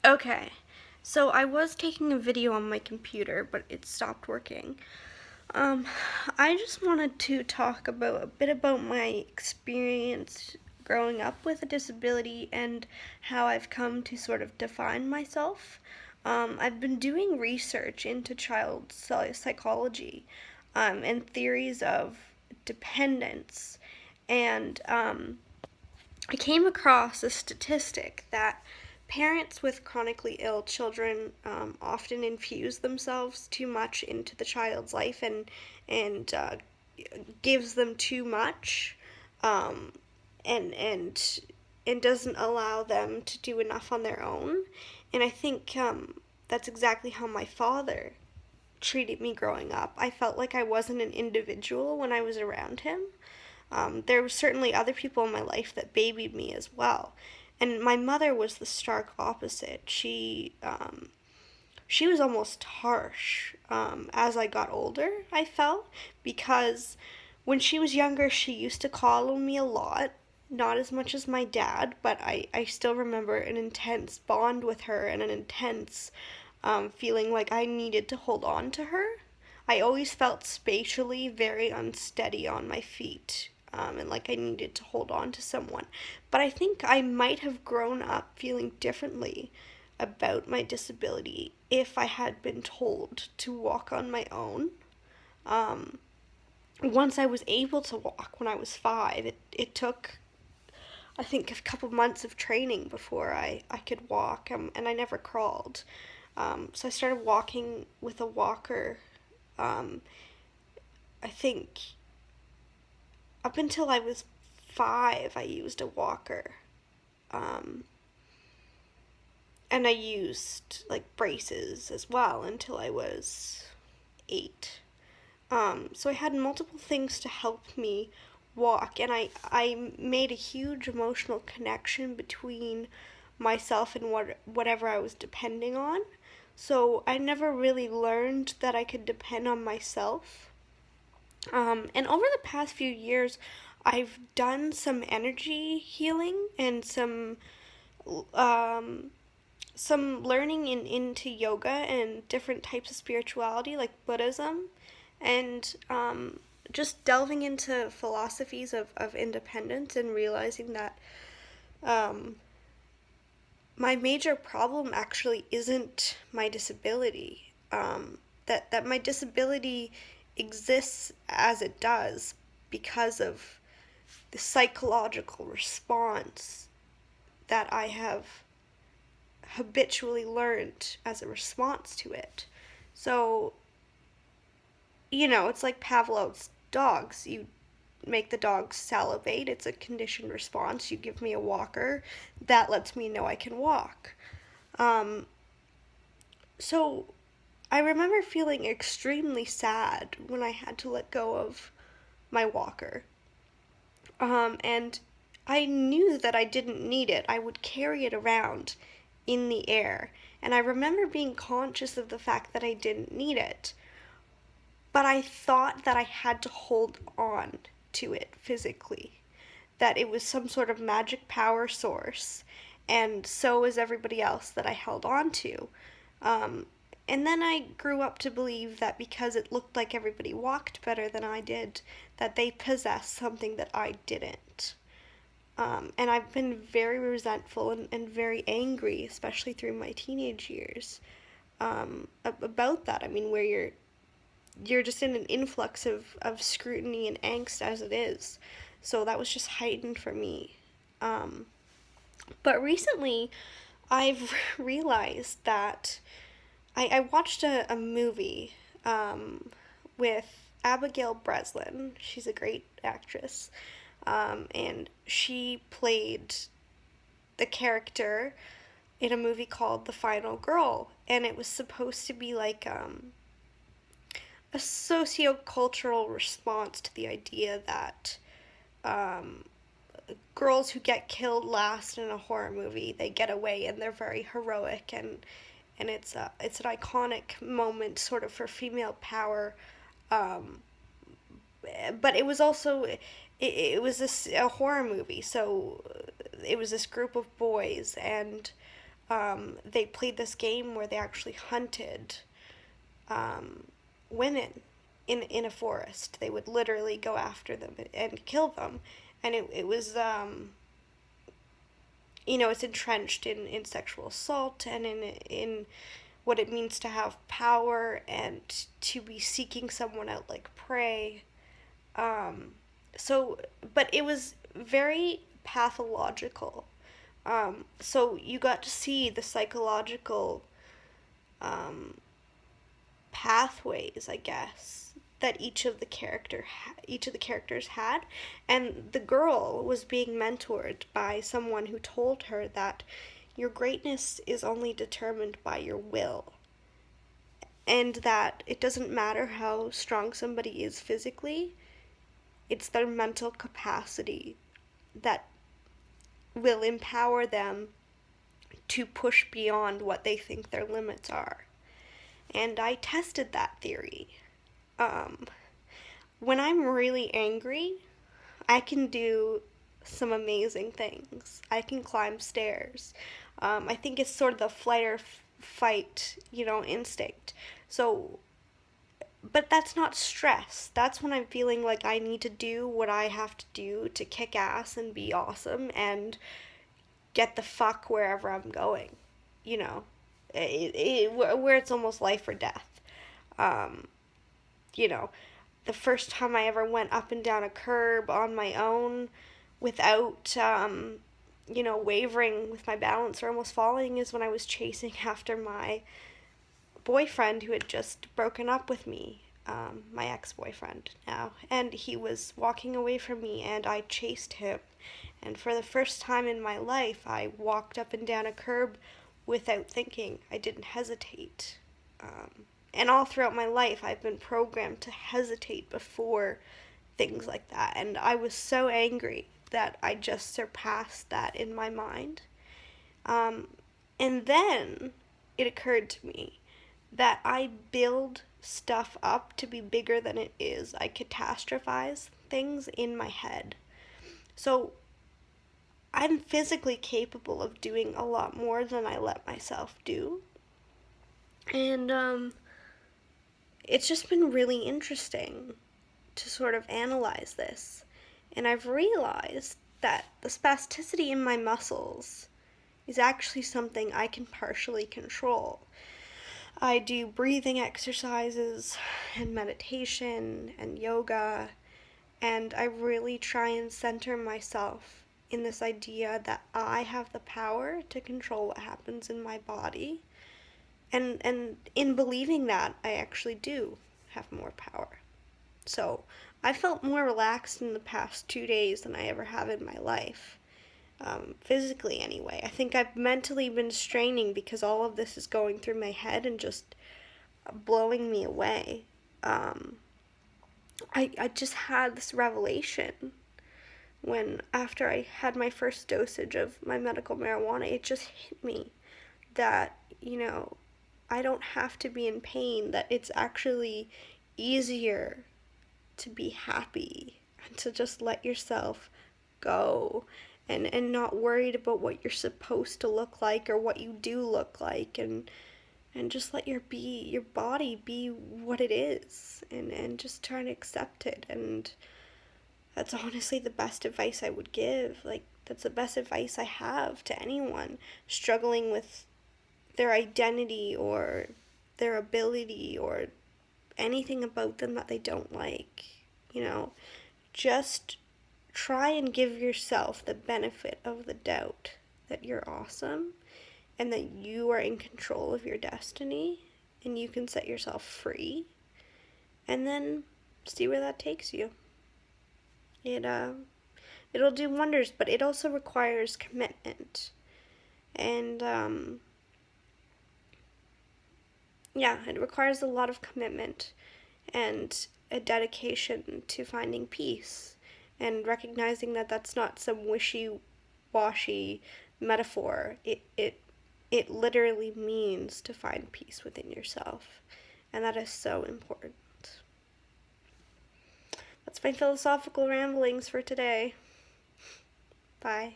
Okay, so I was taking a video on my computer, but it stopped working. Um, I just wanted to talk about a bit about my experience growing up with a disability and how I've come to sort of define myself. I've been doing research into child psychology and theories of dependence, and I came across a statistic that parents with chronically ill children often infuse themselves too much into the child's life and gives them too much, um, and and doesn't allow them to do enough on their own. And I think that's exactly how my father treated me growing up. I felt like I wasn't an individual when I was around him. There were certainly other people in my life that babied me as well. And my mother was the stark opposite. She was almost harsh as I got older, I felt, because when she was younger, she used to coddle me a lot. Not as much as my dad, but I still remember an intense bond with her and an intense feeling like I needed to hold on to her. I always felt spatially very unsteady on my feet, and like I needed to hold on to someone. But I think I might have grown up feeling differently about my disability if I had been told to walk on my own. Um, Once I was able to walk when I was 5, it took, I think, a couple months of training before I could walk, and I never crawled. So I started walking with a walker. Um, I think up until I was 5, I used a walker. Um, and I used like braces as well until I was 8. So I had multiple things to help me walk, and I made a huge emotional connection between myself and whatever I was depending on. So I never really learned that I could depend on myself. And over the past few years, I've done some energy healing and um, some learning into yoga and different types of spirituality like Buddhism, and just delving into philosophies of independence and realizing that um, my major problem actually isn't my disability. That my disability exists as it does because of the psychological response that I have habitually learned as a response to it. So, it's like Pavlov's dogs. You make the dog salivate, it's a conditioned response. You give me a walker, that lets me know I can walk. Um, so, I remember feeling extremely sad when I had to let go of my walker. And I knew that I didn't need it. I would carry it around in the air. And I remember being conscious of the fact that I didn't need it. But I thought that I had to hold on to it physically, that it was some sort of magic power source, and so was everybody else that I held on to. Um, and then I grew up to believe that because it looked like everybody walked better than I did, that they possessed something that I didn't. And I've been very resentful and very angry, especially through my teenage years, about that. I mean, where you're just in an influx of scrutiny and angst as it is. So that was just heightened for me. Um, but recently, I've realized that I watched a movie with Abigail Breslin. She's a great actress. And she played the character in a movie called The Final Girl. And it was supposed to be like a sociocultural response to the idea that um, girls who get killed last in a horror movie, they get away and they're very heroic, and it's an iconic moment sort of for female power. Um, but it was also it was a horror movie, so it was this group of boys, and They played this game where they actually hunted um, women in a forest. They would literally go after them and kill them. And it was, it's entrenched in sexual assault and in what it means to have power and to be seeking someone out like prey. Um, so, but it was very pathological. So you got to see the psychological um, pathways, I guess, that each of the characters had, and the girl was being mentored by someone who told her that your greatness is only determined by your will, and that it doesn't matter how strong somebody is physically, it's their mental capacity that will empower them to push beyond what they think their limits are. And I tested that theory. Um, when I'm really angry, I can do some amazing things. I can climb stairs. I think it's sort of the flight or fight, instinct. So, but that's not stress. That's when I'm feeling like I need to do what I have to do to kick ass and be awesome and get the fuck wherever I'm going. You know, where it's almost life or death. Um, you know, the first time I ever went up and down a curb on my own without, wavering with my balance or almost falling is when I was chasing after my boyfriend who had just broken up with me, my ex boyfriend now. And he was walking away from me, and I chased him. And for the first time in my life, I walked up and down a curb without thinking. I didn't hesitate. And all throughout my life, I've been programmed to hesitate before things like that. And I was so angry that I just surpassed that in my mind. Um, and then it occurred to me that I build stuff up to be bigger than it is. I catastrophize things in my head. So I'm physically capable of doing a lot more than I let myself do. And it's just been really interesting to sort of analyze this. And I've realized that the spasticity in my muscles is actually something I can partially control. I do breathing exercises and meditation and yoga, and I really try and center myself in this idea that I have the power to control what happens in my body. And in believing that, I actually do have more power. So I felt more relaxed in the past 2 days than I ever have in my life. Physically, anyway. I think I've mentally been straining because all of this is going through my head and just blowing me away. I just had this revelation when, after I had my first dosage of my medical marijuana, it just hit me that, I don't have to be in pain, that it's actually easier to be happy and to just let yourself go and not worried about what you're supposed to look like or what you do look like, and just let your body be what it is, and just try and accept it. And that's honestly the best advice I would give. Like, that's the best advice I have to anyone struggling with their identity or their ability or anything about them that they don't like. Just try and give yourself the benefit of the doubt that you're awesome and that you are in control of your destiny and you can set yourself free, and then see where that takes you. It'll do wonders, but it also requires commitment. And it requires a lot of commitment and a dedication to finding peace and recognizing that that's not some wishy-washy metaphor. It literally means to find peace within yourself, and that is so important. That's my philosophical ramblings for today. Bye.